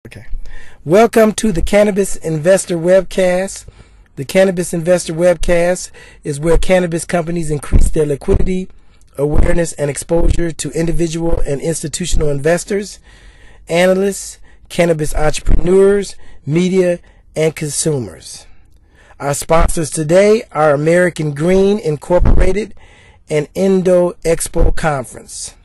Okay. Welcome to the Cannabis Investor Webcast. The Cannabis Investor Webcast is where cannabis companies increase their liquidity, awareness, and exposure to individual and institutional investors, analysts, cannabis entrepreneurs, media, and consumers. Our sponsors today are American Green Incorporated and Indo Expo Conference.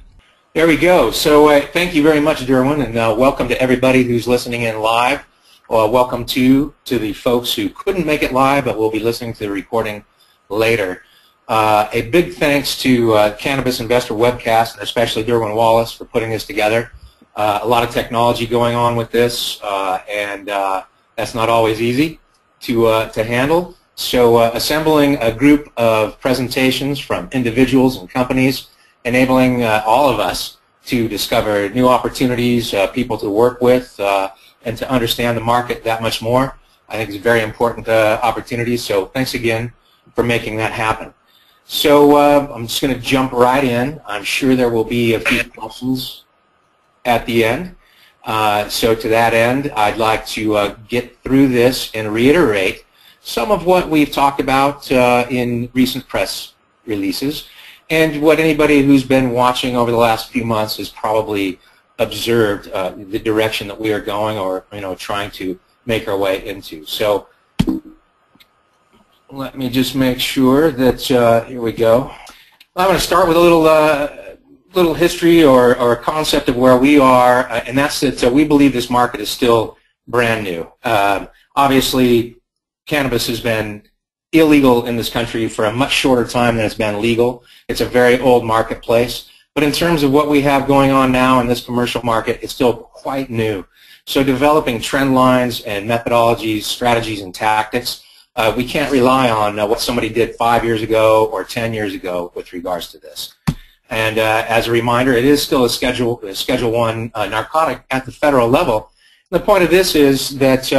There we go. So thank you very much, Derwin, and welcome to everybody who's listening in live. Welcome to the folks who couldn't make it live but will be listening to the recording later. A big thanks to Cannabis Investor Webcast, and especially Derwin Wallace for putting this together. A lot of technology going on with this, and that's not always easy to handle. So assembling a group of presentations from individuals and companies, enabling all of us to discover new opportunities, people to work with, and to understand the market that much more. I think it's a very important opportunity, so thanks again for making that happen. So I'm just going to jump right in. I'm sure there will be a few questions at the end. So to that end, I'd like to get through this and reiterate some of what we've talked about in recent press releases, and what anybody who's been watching over the last few months has probably observed the direction that we are going, or trying to make our way into. So let me just make sure that here we go. I'm going to start with a little history or a concept of where we are, and that's that we believe this market is still brand new. Obviously, cannabis has been illegal in this country for a much shorter time than it's been legal. It's a very old marketplace. But in terms of what we have going on now in this commercial market, it's still quite new. So developing trend lines and methodologies, strategies, and tactics, we can't rely on what somebody did 5 years ago or 10 years ago with regards to this. And as a reminder, it is still a Schedule I narcotic at the federal level. The point of this is that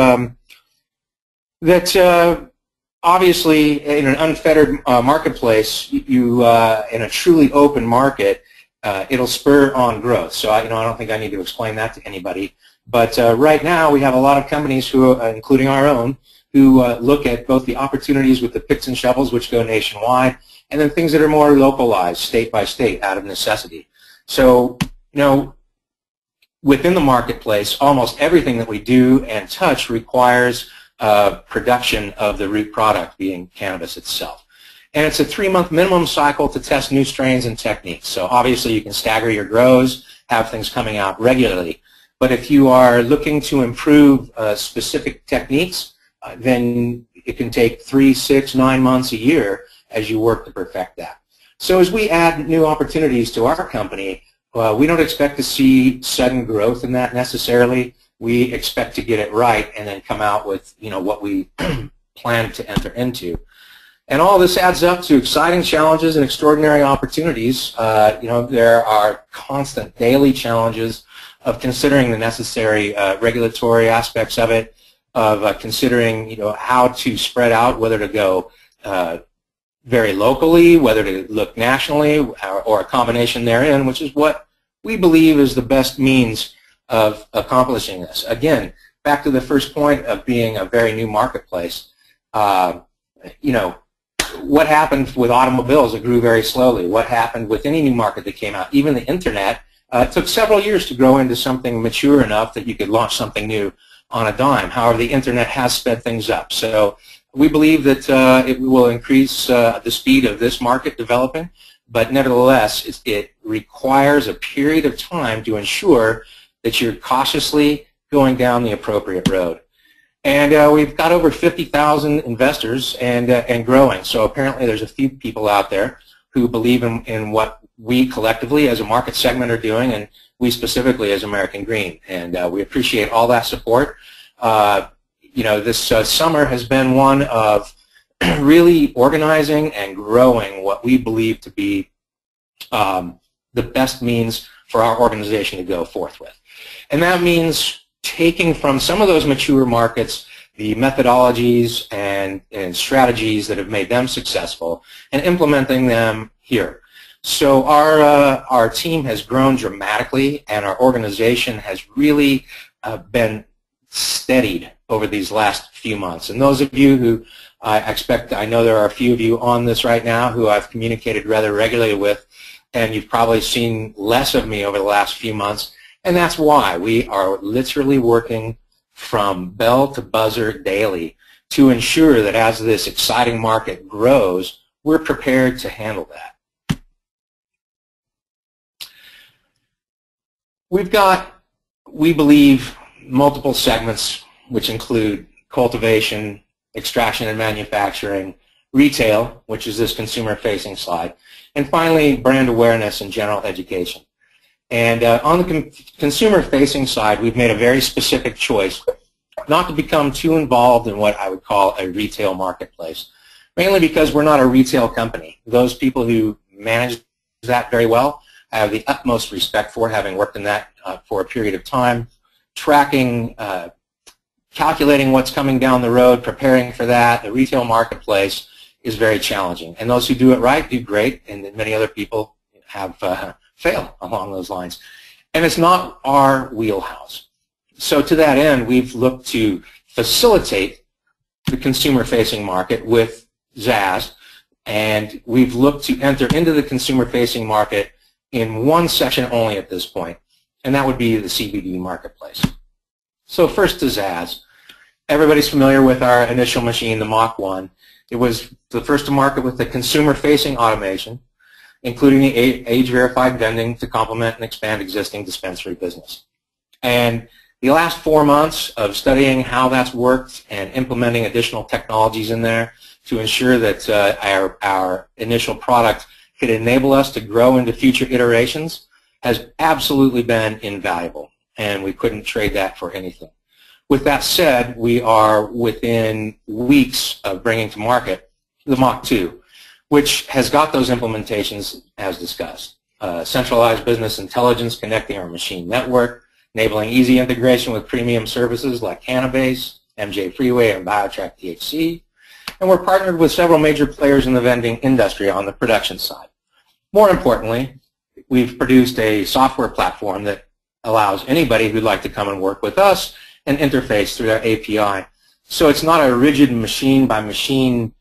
obviously, in an unfettered marketplace, in a truly open market, it'll spur on growth. So I don't think I need to explain that to anybody. But right now, we have a lot of companies who, including our own, who look at both the opportunities with the picks and shovels, which go nationwide, and then things that are more localized, state by state, out of necessity. So, within the marketplace, almost everything that we do and touch requires production of the root product, being cannabis itself. And it's a 3-month minimum cycle to test new strains and techniques. So obviously you can stagger your grows, have things coming out regularly. But if you are looking to improve specific techniques, then it can take 3, 6, 9 months, a year as you work to perfect that. So as we add new opportunities to our company, we don't expect to see sudden growth in that necessarily. We expect to get it right and then come out with what we plan to enter into. And all this adds up to exciting challenges and extraordinary opportunities. There are constant daily challenges of considering the necessary regulatory aspects of it, of considering how to spread out, whether to go very locally, whether to look nationally, or a combination therein, which is what we believe is the best means of accomplishing this. Again, back to the first point of being a very new marketplace. What happened with automobiles? It grew very slowly. What happened with any new market that came out? Even the internet took several years to grow into something mature enough that you could launch something new on a dime. However, the internet has sped things up. So we believe that it will increase the speed of this market developing, but nevertheless, it requires a period of time to ensure that you're cautiously going down the appropriate road. And we've got over 50,000 investors and growing. So apparently there's a few people out there who believe in what we collectively as a market segment are doing, and we specifically as American Green. And we appreciate all that support. This summer has been one of really organizing and growing what we believe to be the best means for our organization to go forth with. And that means taking from some of those mature markets the methodologies and strategies that have made them successful and implementing them here. So our team has grown dramatically, and our organization has really been steadied over these last few months. And those of you who I know there are a few of you on this right now who I've communicated rather regularly with, and you've probably seen less of me over the last few months, and that's why we are literally working from bell to buzzer daily to ensure that as this exciting market grows, we're prepared to handle that. We've got, we believe, multiple segments which include cultivation, extraction and manufacturing, retail, which is this consumer-facing slide, and finally brand awareness and general education. And on the consumer-facing side, we've made a very specific choice not to become too involved in what I would call a retail marketplace, mainly because we're not a retail company. Those people who manage that very well, I have the utmost respect for, having worked in that for a period of time, tracking, calculating what's coming down the road, preparing for that. The retail marketplace is very challenging. And those who do it right do great, and many other people have fail along those lines. And it's not our wheelhouse. So to that end, we've looked to facilitate the consumer-facing market with Zaz, and we've looked to enter into the consumer-facing market in one section only at this point, and that would be the CBD marketplace. So first to Zaz. Everybody's familiar with our initial machine, the Mach 1. It was the first to market with the consumer-facing automation, including the age-verified vending to complement and expand existing dispensary business. And the last 4 months of studying how that's worked and implementing additional technologies in there to ensure that our initial product could enable us to grow into future iterations has absolutely been invaluable, and we couldn't trade that for anything. With that said, we are within weeks of bringing to market the Mach 2, which has got those implementations as discussed. Centralized business intelligence connecting our machine network, enabling easy integration with premium services like Cannabis, MJ Freeway, and Buyout THC. And we're partnered with several major players in the vending industry on the production side. More importantly, we've produced a software platform that allows anybody who'd like to come and work with us and interface through our API. So it's not a rigid machine-by-machine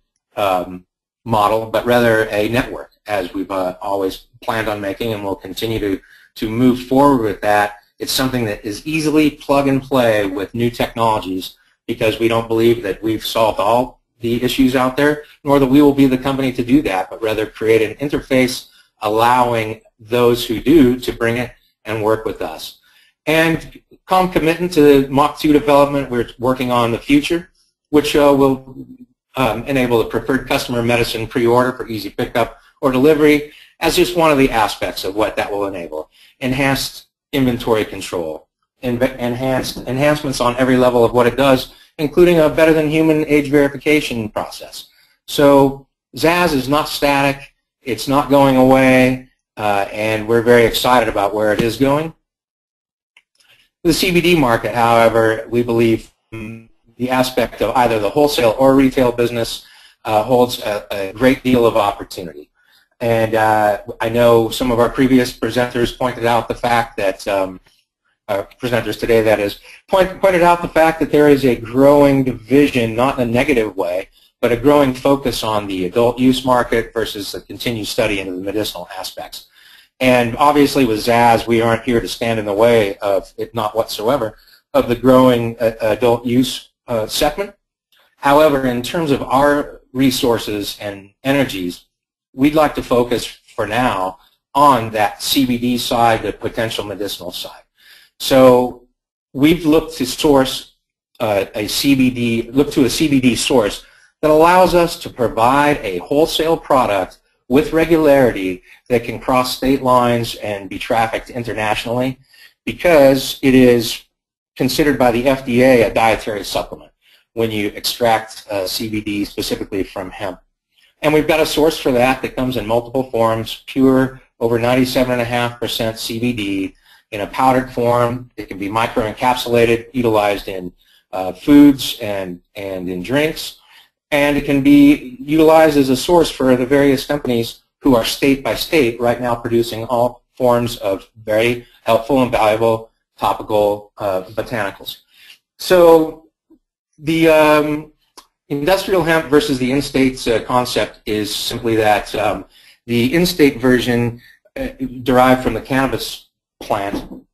model, but rather a network, as we've always planned on making, and we'll continue to move forward with that. It's something that is easily plug and play with new technologies, because we don't believe that we've solved all the issues out there, nor that we will be the company to do that, but rather create an interface allowing those who do to bring it and work with us. And concomitant to Mach 2 development, we're working on the future, which will enable the preferred customer medicine pre-order for easy pickup or delivery as just one of the aspects of what that will enable. Enhanced inventory control, enhancements on every level of what it does, including a better-than-human age verification process. So Zaz is not static, it's not going away, and we're very excited about where it is going. The CBD market, however, we believe the aspect of either the wholesale or retail business holds a great deal of opportunity. And I know some of our previous presenters pointed out the fact that, presenters today that is, pointed out the fact that there is a growing division, not in a negative way, but a growing focus on the adult use market versus the continued study into the medicinal aspects. And obviously with Zaz, we aren't here to stand in the way of, if not whatsoever, of the growing adult use segment. However, in terms of our resources and energies, we'd like to focus for now on that CBD side, the potential medicinal side. So we've looked to source a CBD source that allows us to provide a wholesale product with regularity that can cross state lines and be trafficked internationally, because it is considered by the FDA a dietary supplement when you extract CBD specifically from hemp. And we've got a source for that that comes in multiple forms, pure, over 97.5% CBD, in a powdered form. It can be microencapsulated, utilized in foods and in drinks. And it can be utilized as a source for the various companies who are state by state right now producing all forms of very helpful and valuable topical botanicals. So the industrial hemp versus the in-state concept is simply that the in-state version derived from the cannabis plant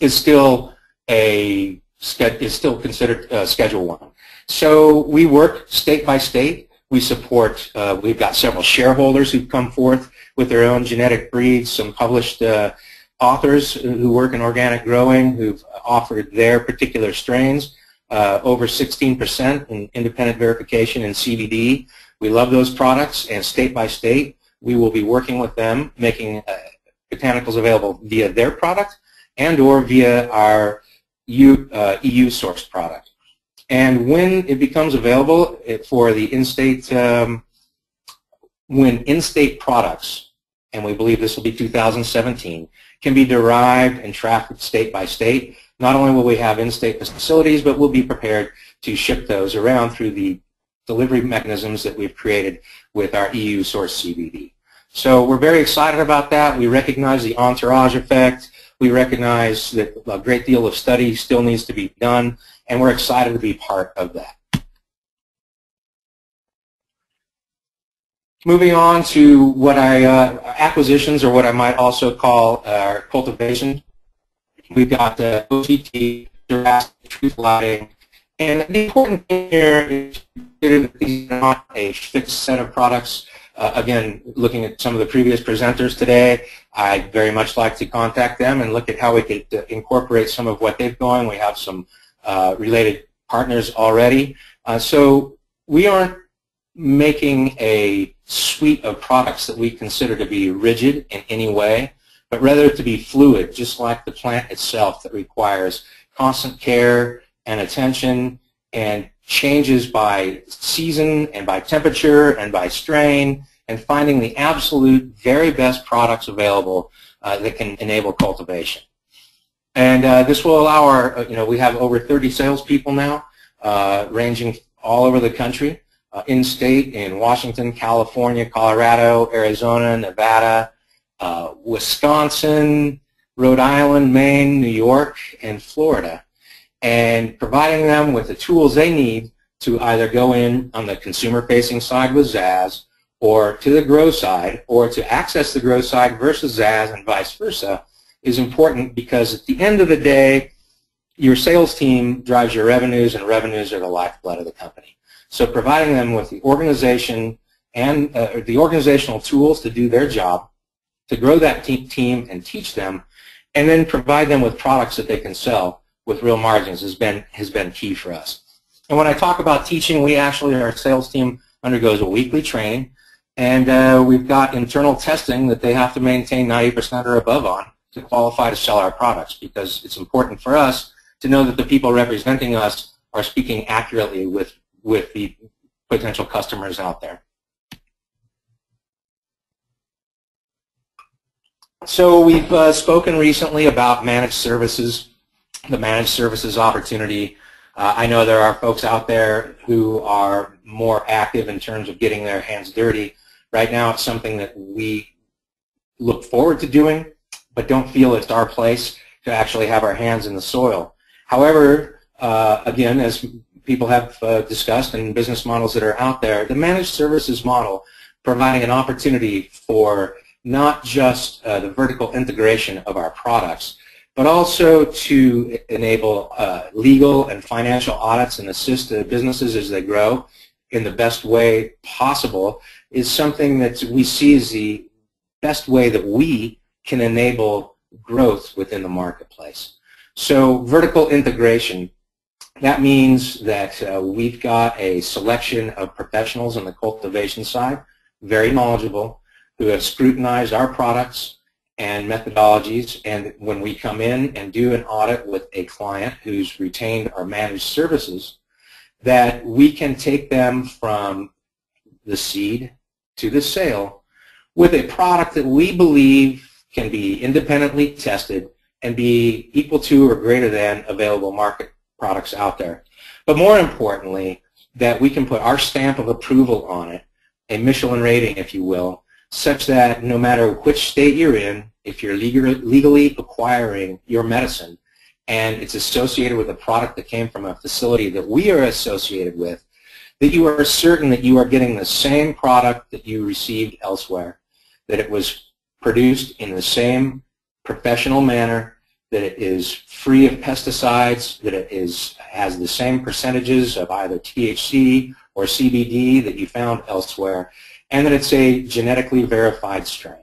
is still considered Schedule 1. So we work state by state. We support, we've got several shareholders who've come forth with their own genetic breeds, some published authors who work in organic growing who've offered their particular strains, over 16% in independent verification in CBD. We love those products, and state by state, we will be working with them, making botanicals available via their product and or via our EU-sourced product. And when it becomes available for the in-state, when in-state products, and we believe this will be 2017, can be derived and trafficked state by state, not only will we have in-state facilities, but we'll be prepared to ship those around through the delivery mechanisms that we've created with our EU-sourced CBD. So we're very excited about that. We recognize the entourage effect. We recognize that a great deal of study still needs to be done, and we're excited to be part of that. Moving on to what acquisitions, or what I might also call our cultivation. We've got OTT, Jurassic, Truth Lighting, and the important thing here is that these are not a fixed set of products. Again, looking at some of the previous presenters today, I'd very much like to contact them and look at how we could incorporate some of what they've going. We have some related partners already. So we aren't making a suite of products that we consider to be rigid in any way, but rather to be fluid, just like the plant itself, that requires constant care and attention and changes by season and by temperature and by strain, and finding the absolute very best products available that can enable cultivation. And this will allow our, we have over 30 salespeople now, ranging all over the country, in-state, in Washington, California, Colorado, Arizona, Nevada, Wisconsin, Rhode Island, Maine, New York, and Florida, and providing them with the tools they need to either go in on the consumer-facing side with Zaz, or to the grow side, or to access the grow side versus Zaz, and vice versa, is important, because at the end of the day, your sales team drives your revenues, and revenues are the lifeblood of the company. So providing them with the organization and the organizational tools to do their job, to grow that team and teach them, and then provide them with products that they can sell with real margins has been key for us. And when I talk about teaching, our sales team undergoes a weekly training, and we've got internal testing that they have to maintain 90% or above on to qualify to sell our products, because it's important for us to know that the people representing us are speaking accurately with the potential customers out there. So we've spoken recently about managed services, the managed services opportunity. I know there are folks out there who are more active in terms of getting their hands dirty. Right now it's something that we look forward to doing, but don't feel it's our place to actually have our hands in the soil. However, again, as people have discussed in business models that are out there, the managed services model, providing an opportunity for not just the vertical integration of our products, but also to enable legal and financial audits and assist the businesses as they grow in the best way possible, is something that we see as the best way that we can enable growth within the marketplace. So vertical integration, that means that we've got a selection of professionals on the cultivation side, very knowledgeable, who have scrutinized our products and methodologies, and when we come in and do an audit with a client who's retained our managed services, that we can take them from the seed to the sale with a product that we believe can be independently tested and be equal to or greater than available market products out there. But more importantly, that we can put our stamp of approval on it, a Michelin rating, if you will, such that no matter which state you're in, if you're legally acquiring your medicine, and it's associated with a product that came from a facility that we are associated with, that you are certain that you are getting the same product that you received elsewhere, that it was produced in the same professional manner, that it is free of pesticides, that it has the same percentages of either THC or CBD that you found elsewhere, and that it's a genetically verified strain.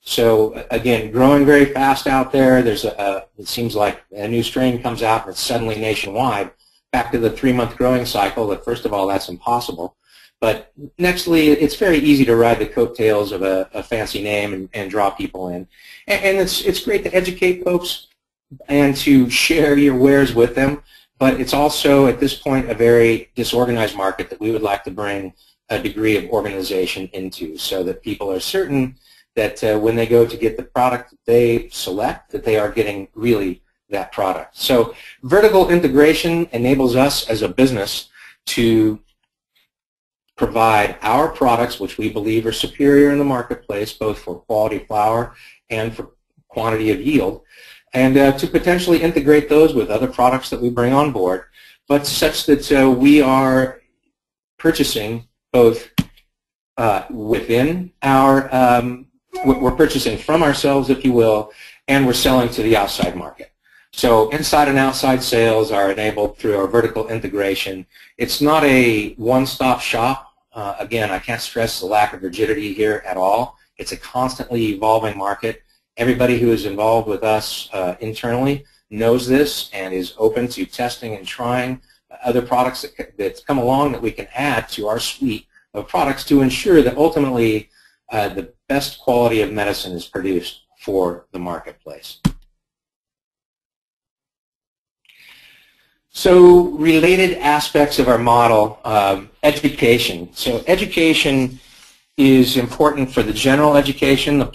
So again, growing very fast out there. It seems like a new strain comes out and it's suddenly nationwide. Back to the 3-month growing cycle, that first of all, that's impossible. But nextly, it's very easy to ride the coattails of a fancy name and draw people in. And it's great to educate folks and to share your wares with them. But it's also, at this point, a very disorganized market that we would like to bring a degree of organization into, so that people are certain that when they go to get the product that they select, that they are getting really that product. So vertical integration enables us as a business to provide our products, which we believe are superior in the marketplace, both for quality flower and for quantity of yield, and to potentially integrate those with other products that we bring on board, but such that we are purchasing both within our we're purchasing from ourselves, if you will, and we're selling to the outside market. So inside and outside sales are enabled through our vertical integration. It's not a one-stop shop. Again, I can't stress the lack of rigidity here at all. It's a constantly evolving market. Everybody who is involved with us internally knows this and is open to testing and trying other products that come along that we can add to our suite of products to ensure that ultimately the best quality of medicine is produced for the marketplace. So related aspects of our model, education. So education is important for the general education, the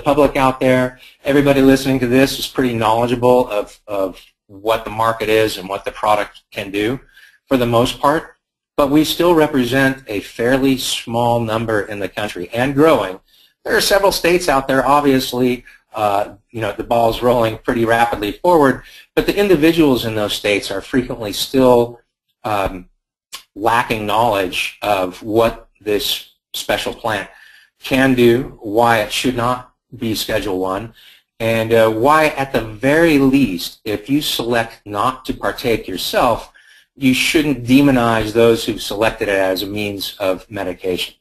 public out there. Everybody listening to this is pretty knowledgeable of what the market is and what the product can do for the most part. But we still represent a fairly small number in the country and growing. There are several states out there, obviously, the ball's rolling pretty rapidly forward, but the individuals in those states are frequently still lacking knowledge of what this special plant can do, why it should not be Schedule I, and why at the very least, if you select not to partake yourself, you shouldn't demonize those who've selected it as a means of medication.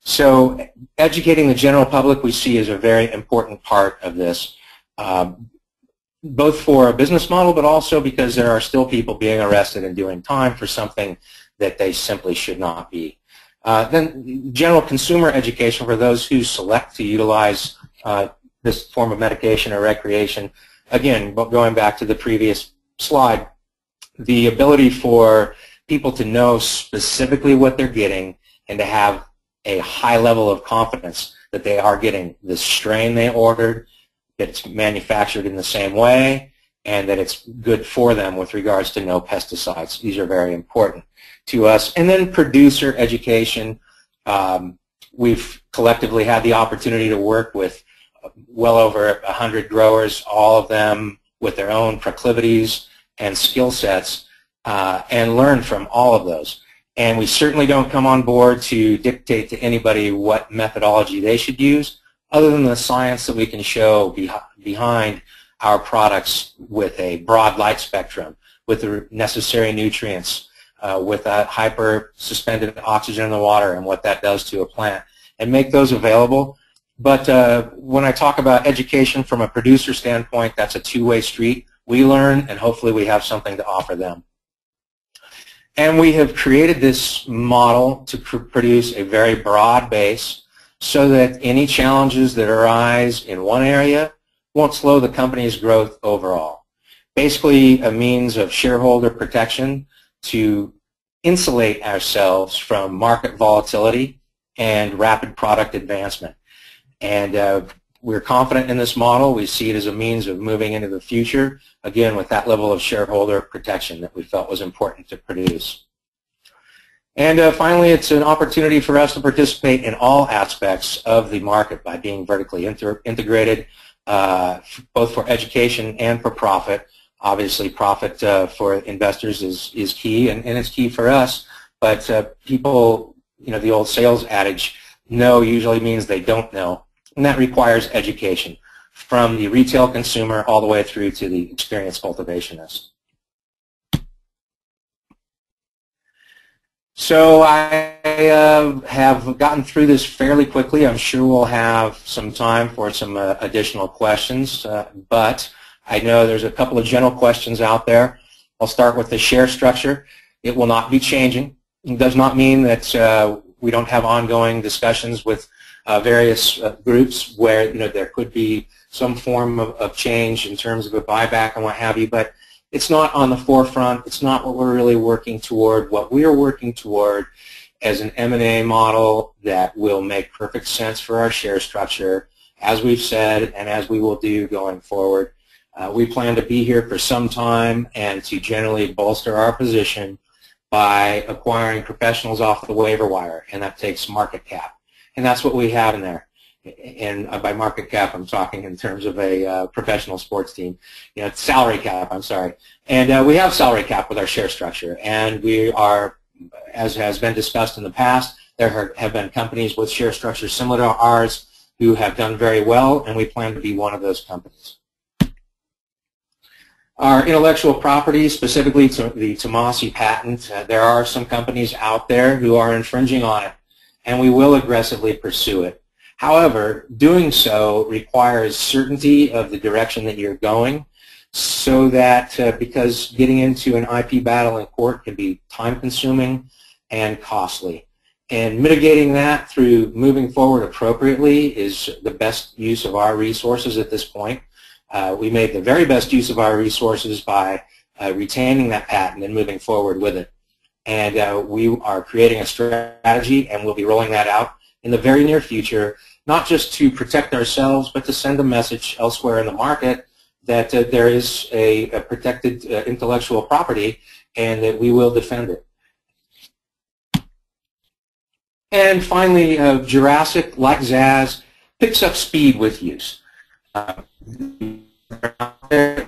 So educating the general public we see as a very important part of this, both for a business model, but also because there are still people being arrested and doing time for something that they simply should not be. Then general consumer education for those who select to utilize this form of medication or recreation. Again, going back to the previous slide, the ability for people to know specifically what they're getting and to have a high level of confidence that they are getting the strain they ordered, that it's manufactured in the same way, and that it's good for them with regards to no pesticides. These are very important to us. And then producer education. We've collectively had the opportunity to work with well over 100 growers, all of them with their own proclivities and skill sets, and learn from all of those. And we certainly don't come on board to dictate to anybody what methodology they should use, other than the science that we can show behind our products with a broad light spectrum, with the necessary nutrients, with that hyper suspended oxygen in the water and what that does to a plant, and make those available. But when I talk about education from a producer standpoint, that's a two-way street. We learn, and hopefully we have something to offer them. And we have created this model to produce a very broad base so that any challenges that arise in one area won't slow the company's growth overall. Basically a means of shareholder protection to insulate ourselves from market volatility and rapid product advancement. And we're confident in this model. We see it as a means of moving into the future, again, with that level of shareholder protection that we felt was important to produce. And finally, it's an opportunity for us to participate in all aspects of the market by being vertically integrated, both for education and for profit. Obviously, profit for investors is key, and it's key for us. But people, the old sales adage, know usually means they don't know, and that requires education from the retail consumer all the way through to the experienced cultivationist. So I have gotten through this fairly quickly. I'm sure we'll have some time for some additional questions, but I know there's a couple of general questions out there. I'll start with the share structure. It will not be changing. It does not mean that we don't have ongoing discussions with various groups where there could be some form of change in terms of a buyback and what have you, but it's not on the forefront. It's not what we're really working toward. What we are working toward as an M&A model that will make perfect sense for our share structure, as we've said and as we will do going forward. We plan to be here for some time and to generally bolster our position by acquiring professionals off the waiver wire, and that takes market cap. And that's what we have in there. And by market cap, I'm talking in terms of a professional sports team. Salary cap, I'm sorry. And we have salary cap with our share structure. And we are, as has been discussed in the past, there have been companies with share structures similar to ours who have done very well, and we plan to be one of those companies. Our intellectual property, specifically to the Tomasi patent, there are some companies out there who are infringing on it, and we will aggressively pursue it. However, doing so requires certainty of the direction that you're going, so that because getting into an IP battle in court can be time-consuming and costly. And mitigating that through moving forward appropriately is the best use of our resources at this point. We made the very best use of our resources by retaining that patent and moving forward with it. And we are creating a strategy, and we'll be rolling that out in the very near future, not just to protect ourselves, but to send a message elsewhere in the market that there is a protected intellectual property and that we will defend it. And finally, Jurassic, like Zaz, picks up speed with use. The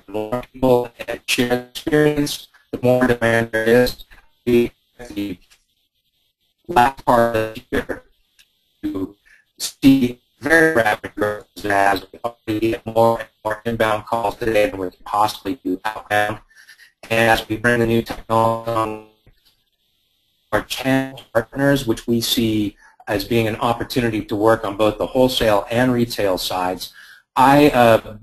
more people share the experience, the more demand there is. The last part of the year to see very rapid growth as we get more and more inbound calls today than we can possibly do outbound. And as we bring the new technology on our channel partners, which we see as being an opportunity to work on both the wholesale and retail sides, our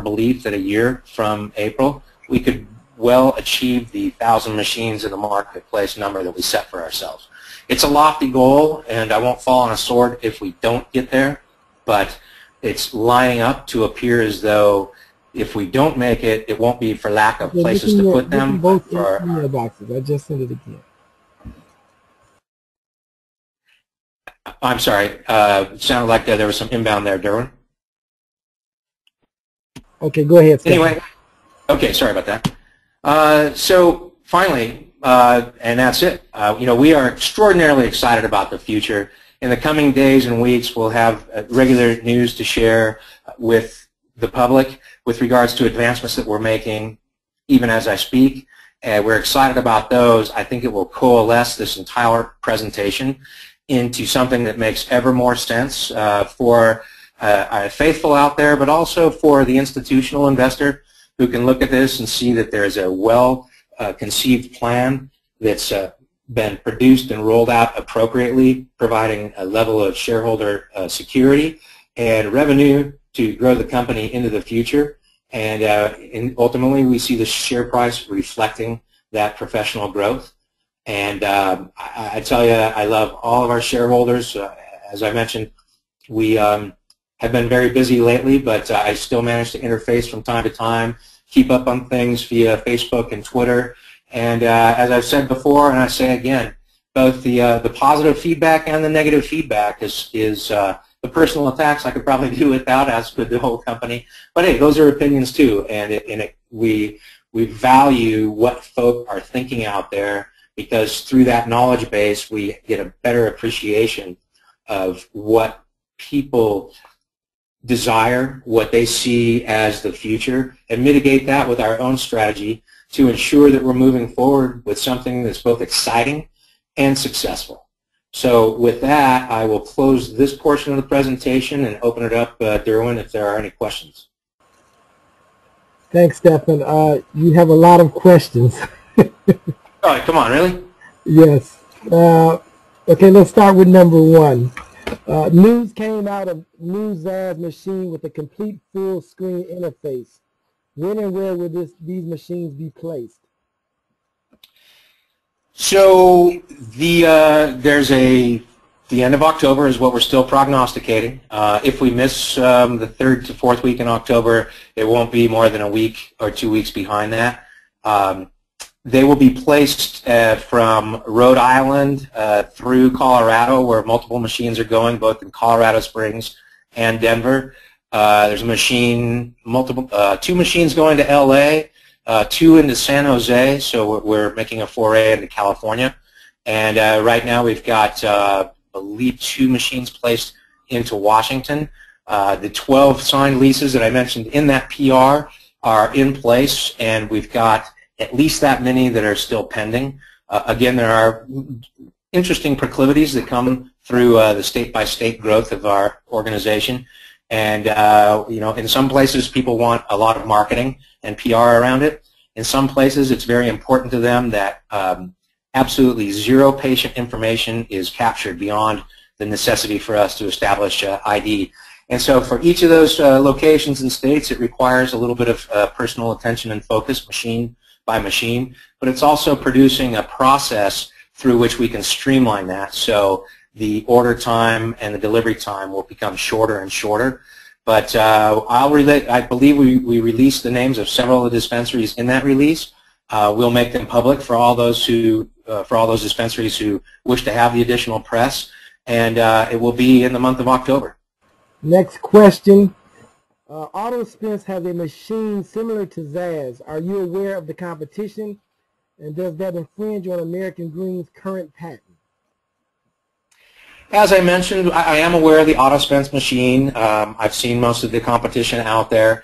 belief that a year from April, we could well achieve the 1,000 machines in the marketplace number that we set for ourselves. It's a lofty goal, and I won't fall on a sword if we don't get there, but it's lining up to appear as though if we don't make it, it won't be for lack of places to put them. Both email boxes. I just sent it again. I'm sorry. It sounded like there was some inbound there, Derwin. Okay, go ahead, Scott. Anyway, okay, sorry about that. So finally, and that's it. We are extraordinarily excited about the future. In the coming days and weeks, we'll have regular news to share with the public with regards to advancements that we're making, even as I speak. We're excited about those. I think it will coalesce this entire presentation into something that makes ever more sense for our faithful out there, but also for the institutional investor who can look at this and see that there is a well-conceived plan that's been produced and rolled out appropriately, providing a level of shareholder security and revenue to grow the company into the future. And ultimately, we see the share price reflecting that professional growth. And I tell you, I love all of our shareholders. As I mentioned, we have been very busy lately, but I still manage to interface from time to time, keep up on things via Facebook and Twitter. And as I've said before, and I say again, both the positive feedback and the negative feedback is the personal attacks I could probably do without, as could the whole company. But hey, those are opinions too, and we value what folk are thinking out there, because through that knowledge base we get a better appreciation of what people desire, what they see as the future, and mitigate that with our own strategy to ensure that we're moving forward with something that's both exciting and successful. So with that, I will close this portion of the presentation and open it up, Derwin, if there are any questions. Thanks, Stephen. You have a lot of questions. Oh, come on, really? Yes. Okay, let's start with number one. News came out of new Zaz machine with a complete full screen interface. When and where will these machines be placed? So the end of October is what we're still prognosticating. If we miss the 3rd to 4th week in October, it won't be more than a week or 2 weeks behind that. They will be placed from Rhode Island through Colorado, where multiple machines are going, both in Colorado Springs and Denver. There's a machine, two machines going to LA, 2 into San Jose, so we're making a foray into California. And right now we've got, I believe, 2 machines placed into Washington. The 12 signed leases that I mentioned in that PR are in place, and we've got at least that many that are still pending. Again, there are interesting proclivities that come through the state-by-state growth of our organization. And, you know, in some places people want a lot of marketing and PR around it. In some places it's very important to them that absolutely zero patient information is captured beyond the necessity for us to establish ID. And so for each of those locations and states, it requires a little bit of personal attention and focus, machine by machine, but it's also producing a process through which we can streamline that. So the order time and the delivery time will become shorter and shorter. But I believe we released the names of several of the dispensaries in that release. We'll make them public for all those dispensaries who wish to have the additional press, and it will be in the month of October. Next question. AutoSpense has a machine similar to Zaz. Are you aware of the competition, and does that infringe on American Green's current patent? As I mentioned, I am aware of the AutoSpense machine. I've seen most of the competition out there.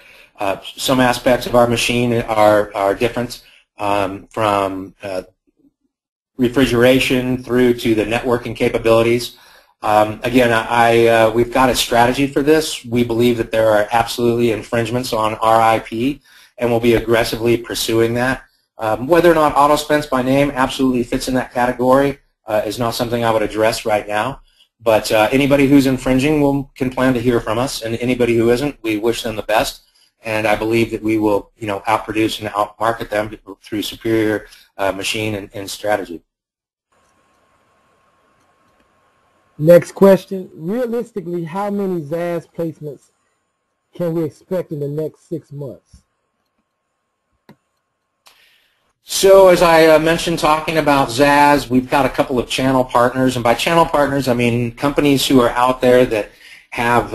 Some aspects of our machine are different, from refrigeration through to the networking capabilities. Again, we've got a strategy for this. We believe that there are absolutely infringements on our IP, and we'll be aggressively pursuing that. Whether or not AutoSpense by name absolutely fits in that category is not something I would address right now. But anybody who's infringing can plan to hear from us, and anybody who isn't, we wish them the best. And I believe that we will, you know, outproduce and outmarket them through superior machine and strategy. Next question. Realistically, how many Zaz placements can we expect in the next 6 months? So as I mentioned, talking about Zaz, we've got a couple of channel partners, and by channel partners I mean companies who are out there that have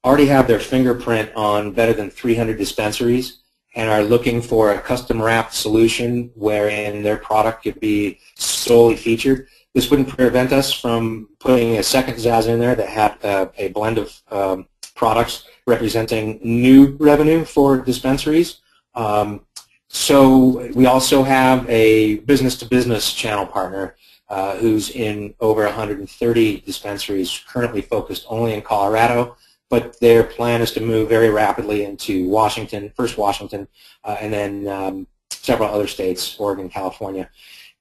already have their fingerprint on better than 300 dispensaries and are looking for a custom wrapped solution wherein their product could be solely featured. This wouldn't prevent us from putting a second Zaz in there that had a blend of products representing new revenue for dispensaries. So we also have a business-to-business channel partner who's in over 130 dispensaries, currently focused only in Colorado, but their plan is to move very rapidly into Washington, first Washington, and then several other states, Oregon, California.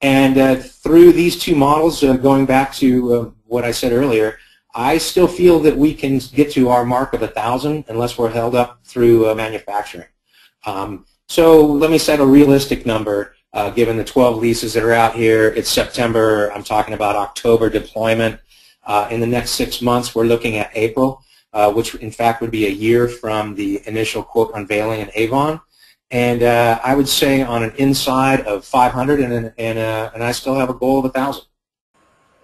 And through these two models, going back to what I said earlier, I still feel that we can get to our mark of 1,000 unless we're held up through manufacturing. So let me set a realistic number. Given the 12 leases that are out here, it's September. I'm talking about October deployment. In the next 6 months, we're looking at April, which in fact would be a year from the initial quote unveiling in Avon. And I would say on an inside of 500, and I still have a goal of 1,000.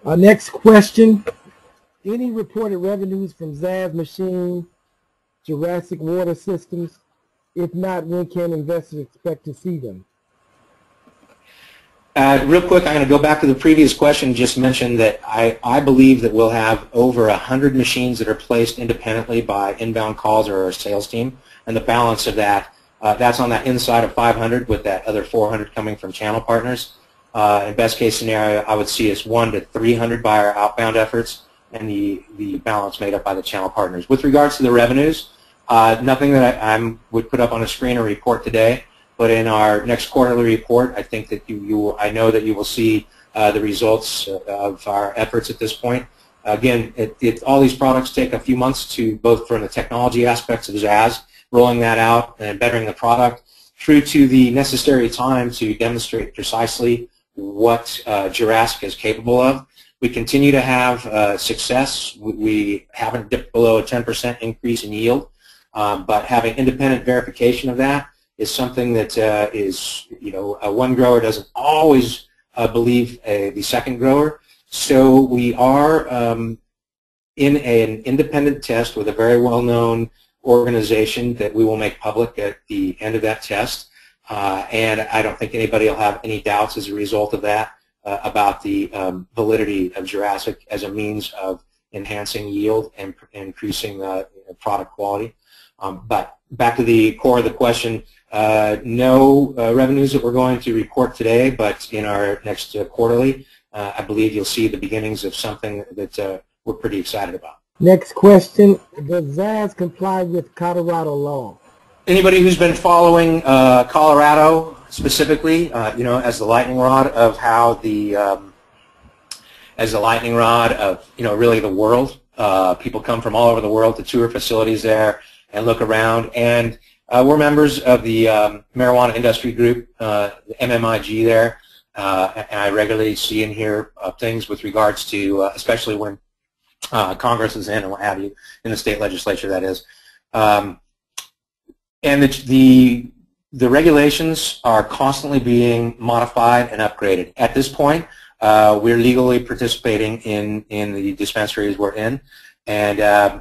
Our next question. Any reported revenues from Zaz Machine, Jurassic Water Systems? If not, when can investors expect to see them? Real quick, I'm going to go back to the previous question. Just mentioned that I believe that we'll have over 100 machines that are placed independently by inbound calls or our sales team, and the balance of that, that's on that inside of 500 with that other 400 coming from channel partners. In best case scenario, I would see us 100 to 300 by our outbound efforts, and the balance made up by the channel partners. With regards to the revenues, nothing that I would put up on a screen or report today. But in our next quarterly report, I think that I know that you will see the results of our efforts at this point. Again, all these products take a few months to both from the technology aspects of Zaz, rolling that out and bettering the product, through to the necessary time to demonstrate precisely what Jurassic is capable of. We continue to have success. We haven't dipped below a 10% increase in yield, but having independent verification of that is something that is, one grower doesn't always believe the second grower. So we are in an independent test with a very well-known organization that we will make public at the end of that test. And I don't think anybody will have any doubts as a result of that about the validity of Jurassic as a means of enhancing yield and increasing product quality. But back to the core of the question, no revenues that we're going to report today, but in our next quarterly, I believe you'll see the beginnings of something that we're pretty excited about. Next question, does Zaz comply with Colorado law? Anybody who's been following Colorado specifically, as the lightning rod of how really the world, people come from all over the world to tour facilities there and look around, and we're members of the marijuana industry group, the MMIG there, and I regularly see and hear things with regards to, especially when Congress is in and what have you, in the state legislature that is. And the regulations are constantly being modified and upgraded. At this point, we're legally participating in the dispensaries we're in, and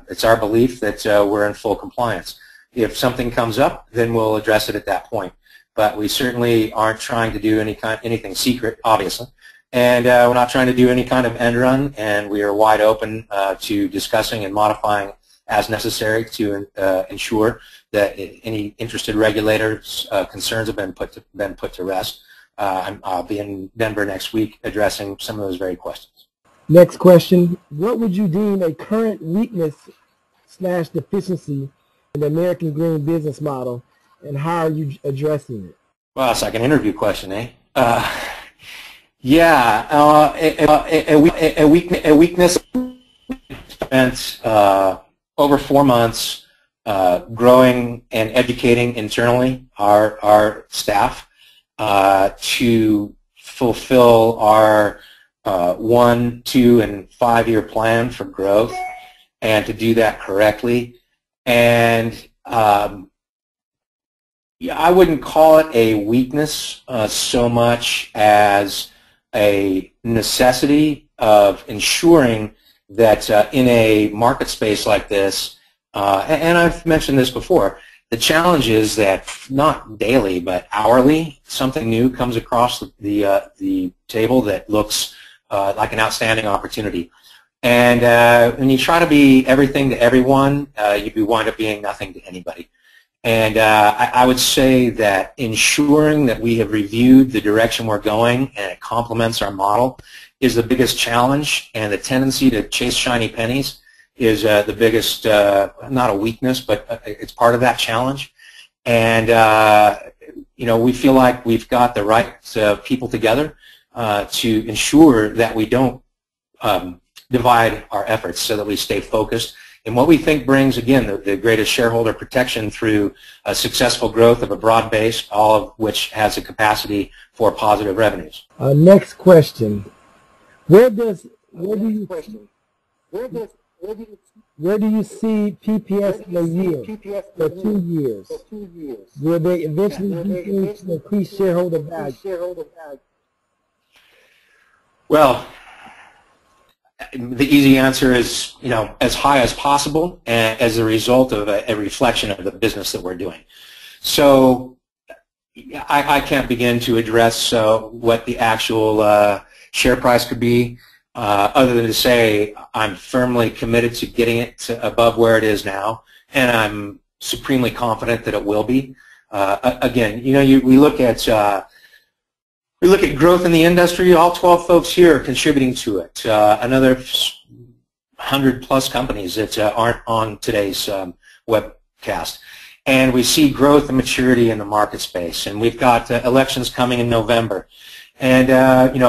it's our belief that we're in full compliance. If something comes up, then we'll address it at that point. But we certainly aren't trying to do anything secret, obviously. And we're not trying to do any kind of end run, and we are wide open to discussing and modifying as necessary to ensure that any interested regulators' concerns have been put to rest. I'll be in Denver next week addressing some of those very questions. Next question, what would you deem a current weakness / deficiency in the American Green business model, and how are you addressing it? Well, it's like an interview question, eh? Yeah, a weakness. Spent over 4 months growing and educating internally our staff to fulfill our 1-, 2-, and 5-year plan for growth, and to do that correctly. And yeah, I wouldn't call it a weakness so much as a necessity of ensuring that in a market space like this, and I've mentioned this before, the challenge is that not daily but hourly, something new comes across the table that looks like an outstanding opportunity. And when you try to be everything to everyone, you wind up being nothing to anybody. And I would say that ensuring that we have reviewed the direction we're going and it complements our model is the biggest challenge, and the tendency to chase shiny pennies is the biggest, not a weakness, but it's part of that challenge. And we feel like we've got the right people together to ensure that we don't divide our efforts, so that we stay focused. And what we think brings, again, the greatest shareholder protection through a successful growth of a broad base, all of which has a capacity for positive revenues. Next question. Where do you see PPS in a year or 2 years? Will they eventually do things to increase shareholder value? Well, the easy answer is, as high as possible, as a result of a reflection of the business that we're doing. So, I can't begin to address what the actual share price could be, other than to say I'm firmly committed to getting it to above where it is now, and I'm supremely confident that it will be. Again, we look at growth in the industry. All 12 folks here are contributing to it. Another 100+ companies that aren't on today's webcast. And we see growth and maturity in the market space. And we've got elections coming in November. And,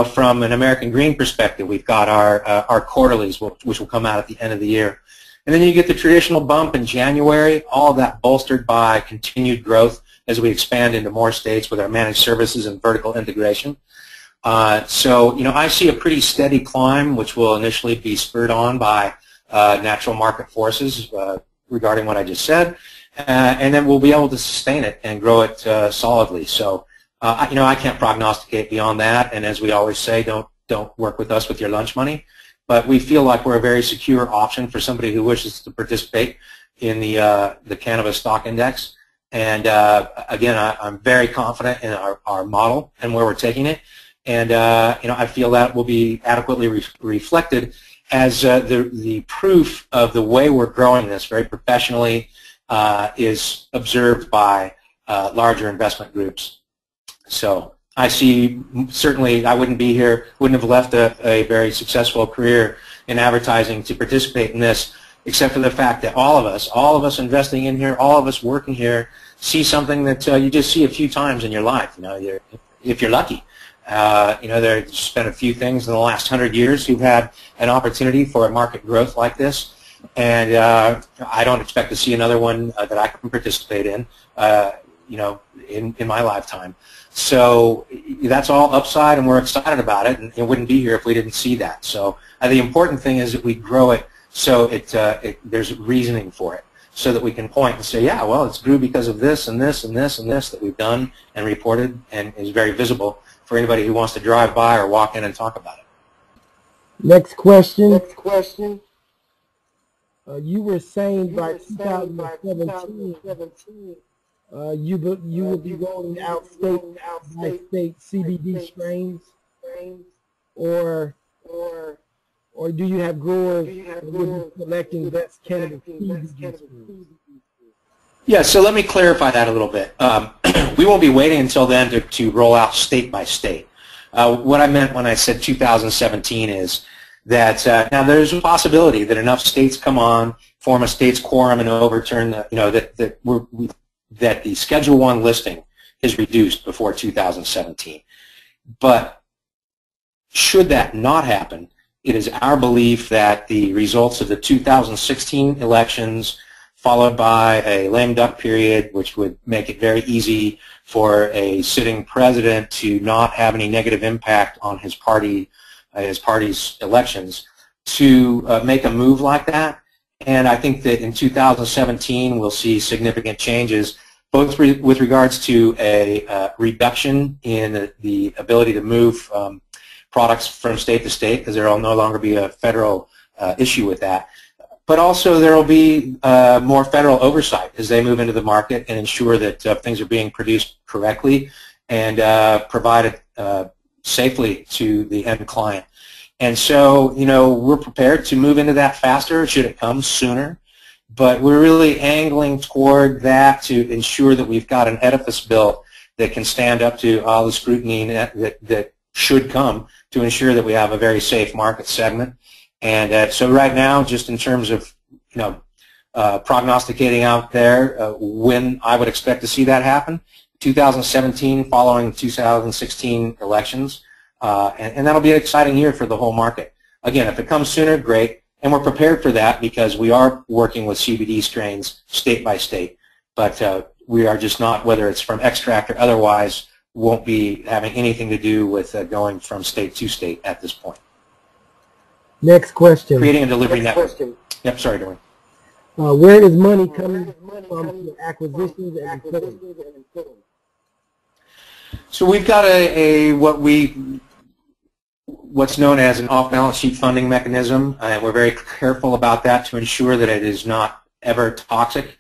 from an American Green perspective, we've got our quarterlies, which will come out at the end of the year. And then you get the traditional bump in January, all of that bolstered by continued growth as we expand into more states with our managed services and vertical integration. So, I see a pretty steady climb, which will initially be spurred on by natural market forces regarding what I just said. And then we'll be able to sustain it and grow it solidly. So, I can't prognosticate beyond that. And as we always say, don't work with us with your lunch money. But we feel like we're a very secure option for somebody who wishes to participate in the cannabis stock index. And again, I'm very confident in our model and where we're taking it. And I feel that will be adequately reflected as the proof of the way we're growing this very professionally is observed by larger investment groups. So I see, certainly I wouldn't be here, wouldn't have left a very successful career in advertising to participate in this, except for the fact that all of us investing in here, all of us working here, see something that you just see a few times in your life. If you're lucky. There's been a few things in the last 100 years who've had an opportunity for a market growth like this. And I don't expect to see another one that I can participate in, in my lifetime. So that's all upside, and we're excited about it, and it wouldn't be here if we didn't see that. So the important thing is that we grow it so there's reasoning for it, so that we can point and say, yeah, well, it's grew because of this and this and this and this that we've done and reported, and is very visible for anybody who wants to drive by or walk in and talk about it. Next question. You were saying by 2017, you will be rolling out state CBD strains, or do you have growers that will be collecting best cannabis CBD strains? Yeah, so let me clarify that a little bit. We won't be waiting until then to roll out state by state. What I meant when I said 2017 is that now there's a possibility that enough states come on, form a state's quorum, and overturn that the Schedule I listing is reduced before 2017. But should that not happen, it is our belief that the results of the 2016 elections, followed by a lame duck period, which would make it very easy for a sitting president to not have any negative impact on his party's elections, to make a move like that. And I think that in 2017 we'll see significant changes, both with regards to a reduction in the ability to move products from state to state, because there will no longer be a federal issue with that. But also there will be more federal oversight as they move into the market and ensure that things are being produced correctly and provided safely to the end client. And so, we're prepared to move into that faster should it come sooner. But we're really angling toward that to ensure that we've got an edifice built that can stand up to all the scrutiny that should come to ensure that we have a very safe market segment. And so right now, just in terms of prognosticating out there when I would expect to see that happen, 2017 following 2016 elections, and that'll be an exciting year for the whole market. Again, if it comes sooner, great, and we're prepared for that because we are working with CBD strains state by state, but we are just not, whether it's from extract or otherwise, won't be having anything to do with going from state to state at this point. Next question. Creating a delivery network. Yep, sorry, Dwayne. Where is money coming from for acquisitions and employees? So we've got what's known as an off-balance sheet funding mechanism, and we're very careful about that to ensure that it is not ever toxic.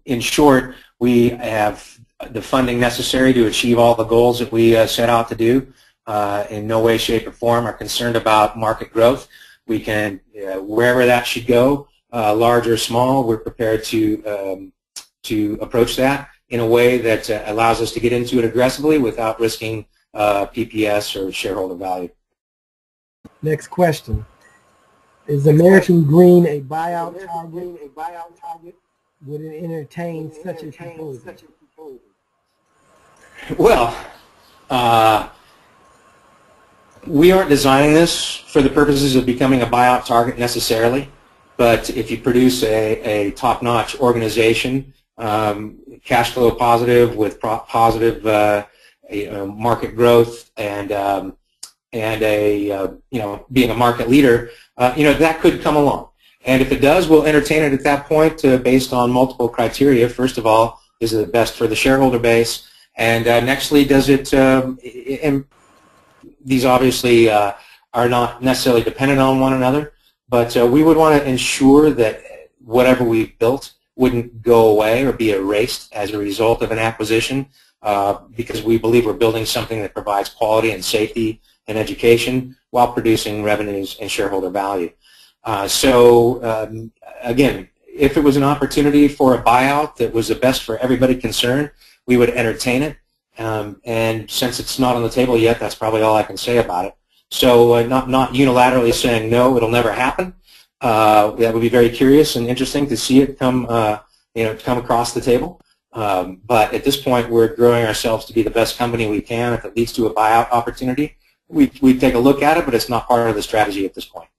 in short, we have the funding necessary to achieve all the goals that we set out to do. In no way, shape, or form are concerned about market growth. We can, wherever that should go, large or small, we're prepared to approach that in a way that allows us to get into it aggressively without risking PPS or shareholder value. Next question. Is American Green a buyout target? Would it entertain such a proposal? Well, we aren't designing this for the purposes of becoming a buyout target necessarily, but if you produce a top-notch organization, cash flow positive with positive market growth and being a market leader, that could come along. And if it does, we'll entertain it at that point based on multiple criteria. First of all, is it best for the shareholder base? And nextly, does it, and these obviously are not necessarily dependent on one another, but we would want to ensure that whatever we've built wouldn't go away or be erased as a result of an acquisition, because we believe we're building something that provides quality and safety and education while producing revenues and shareholder value. Again, if it was an opportunity for a buyout that was the best for everybody concerned, we would entertain it. And since it's not on the table yet, that's probably all I can say about it. So not unilaterally saying no, it'll never happen. That would be very curious and interesting to see it come across the table. But at this point, we're growing ourselves to be the best company we can. If it leads to a buyout opportunity, we take a look at it, but it's not part of the strategy at this point.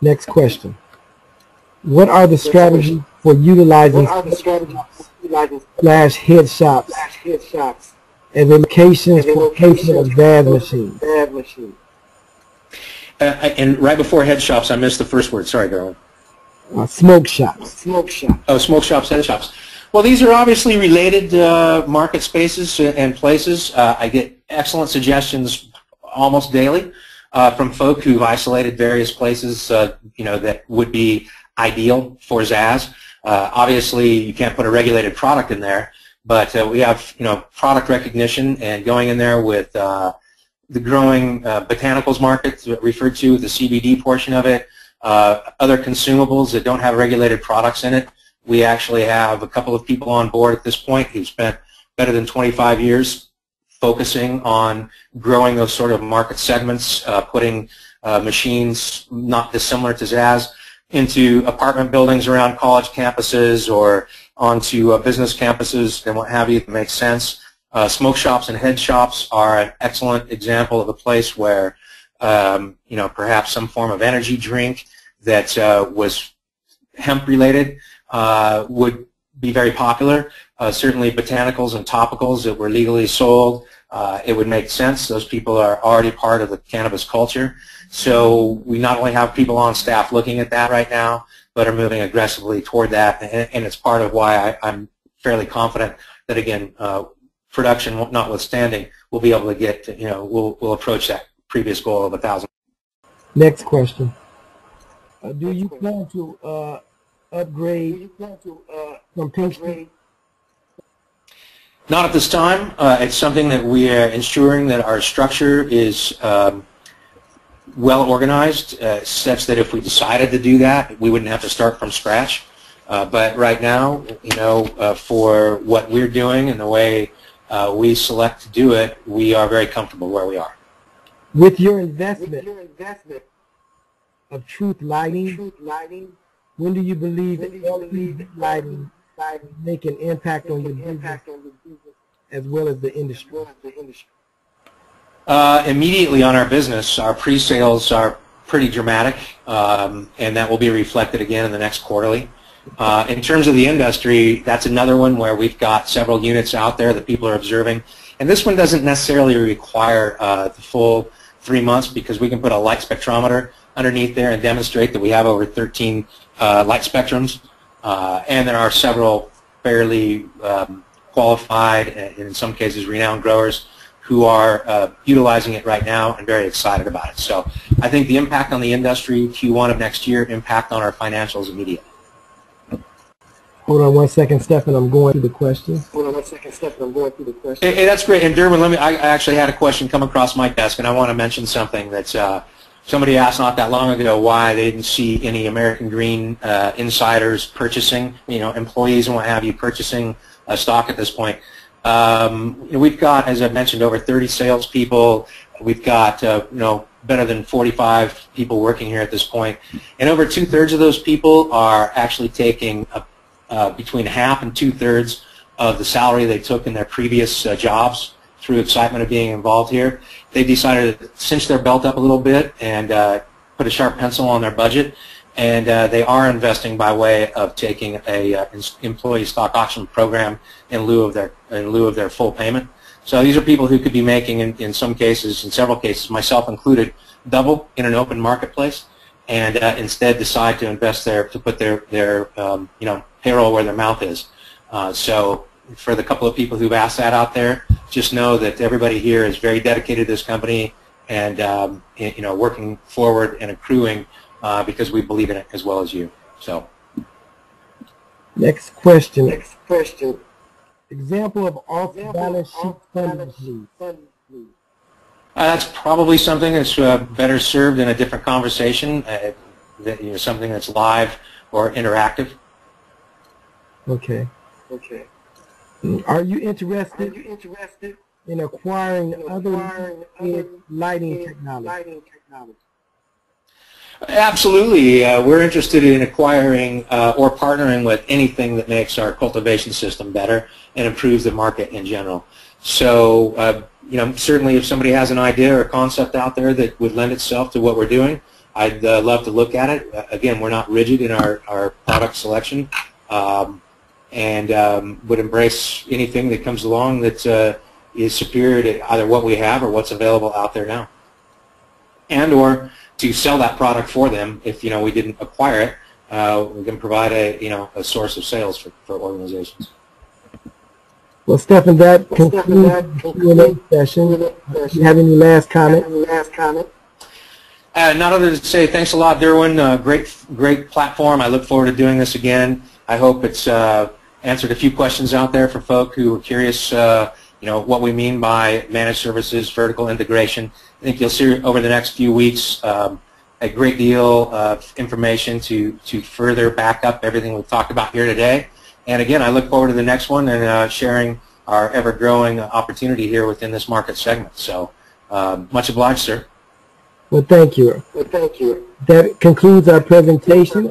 Next question. What are the strategies for utilizing flash head shops as a location for placement of gas machines? And right before head shops, I missed the first word. Sorry, Darwin. Smoke shops. Oh, smoke shops, head shops. Well, these are obviously related market spaces and places. I get excellent suggestions almost daily from folk who've isolated various places, that would be ideal for Zaz. Obviously, you can't put a regulated product in there, but we have, product recognition and going in there with the growing botanicals market referred to the CBD portion of it, other consumables that don't have regulated products in it. We actually have a couple of people on board at this point who've spent better than 25 years focusing on growing those sort of market segments, putting machines not dissimilar to Zaz into apartment buildings around college campuses or onto business campuses and what have you that makes sense. Smoke shops and head shops are an excellent example of a place where, perhaps some form of energy drink that was hemp-related would be very popular. Certainly botanicals and topicals that were legally sold, it would make sense. Those people are already part of the cannabis culture. So we not only have people on staff looking at that right now, but are moving aggressively toward that. And it's part of why I'm fairly confident that, again, production notwithstanding, we'll be able to get, we'll approach that previous goal of 1,000. Next question. Do you plan to upgrade from Pink Street? Not at this time. It's something that we are ensuring that our structure is well organized, such that if we decided to do that, we wouldn't have to start from scratch. But right now, for what we're doing and the way we select to do it, we are very comfortable where we are. With your investment of Truth Lighting, when do you believe that LED lighting make an impact on your business as well as the industry? Immediately on our business, our pre-sales are pretty dramatic, and that will be reflected again in the next quarterly. In terms of the industry, that's another one where we've got several units out there that people are observing. And this one doesn't necessarily require the full 3 months because we can put a light spectrometer underneath there and demonstrate that we have over 13 light spectrums. And there are several fairly qualified and in some cases renowned growers who are utilizing it right now and very excited about it. So I think the impact on the industry, Q1 of next year, impact on our financials immediately. Hold on one second, Stephen. I'm going through the questions. Hey, that's great. And Derwin, I actually had a question come across my desk, and I want to mention something that's somebody asked not that long ago why they didn't see any American Green insiders purchasing, employees and what have you, purchasing stock at this point. We've got, as I mentioned, over 30 salespeople. We've got, better than 45 people working here at this point, and over 2/3 of those people are actually taking between half and 2/3 of the salary they took in their previous jobs through excitement of being involved here. They decided to cinch their belt up a little bit and put a sharp pencil on their budget, and they are investing by way of taking a employee stock option program in lieu of their full payment. So these are people who could be making, in some cases, in several cases, myself included, double in an open marketplace, and instead decide to invest to put their payroll where their mouth is. So for the couple of people who've asked that out there, just know that everybody here is very dedicated to this company and working forward and accruing because we believe in it as well as you. So next question. Example of off-balance sheet funding, please. That's probably something that's better served in a different conversation, something that's live or interactive. Okay. Are you interested in acquiring other lighting technology? Absolutely. We're interested in acquiring or partnering with anything that makes our cultivation system better and improves the market in general. So, certainly if somebody has an idea or a concept out there that would lend itself to what we're doing, I'd love to look at it. Again, we're not rigid in our product selection. And would embrace anything that comes along that is superior to either what we have or what's available out there now, and or to sell that product for them if we didn't acquire it. We can provide a source of sales for organizations. Well, Stephen, that concludes the Q&A session. Do you have any last comment? Not other than to say thanks a lot, Derwin. Great platform. I look forward to doing this again. I hope it's answered a few questions out there for folk who are curious, what we mean by managed services, vertical integration. I think you'll see over the next few weeks a great deal of information to further back up everything we've talked about here today. And again, I look forward to the next one and sharing our ever-growing opportunity here within this market segment. So much obliged, sir. Well, thank you. That concludes our presentation.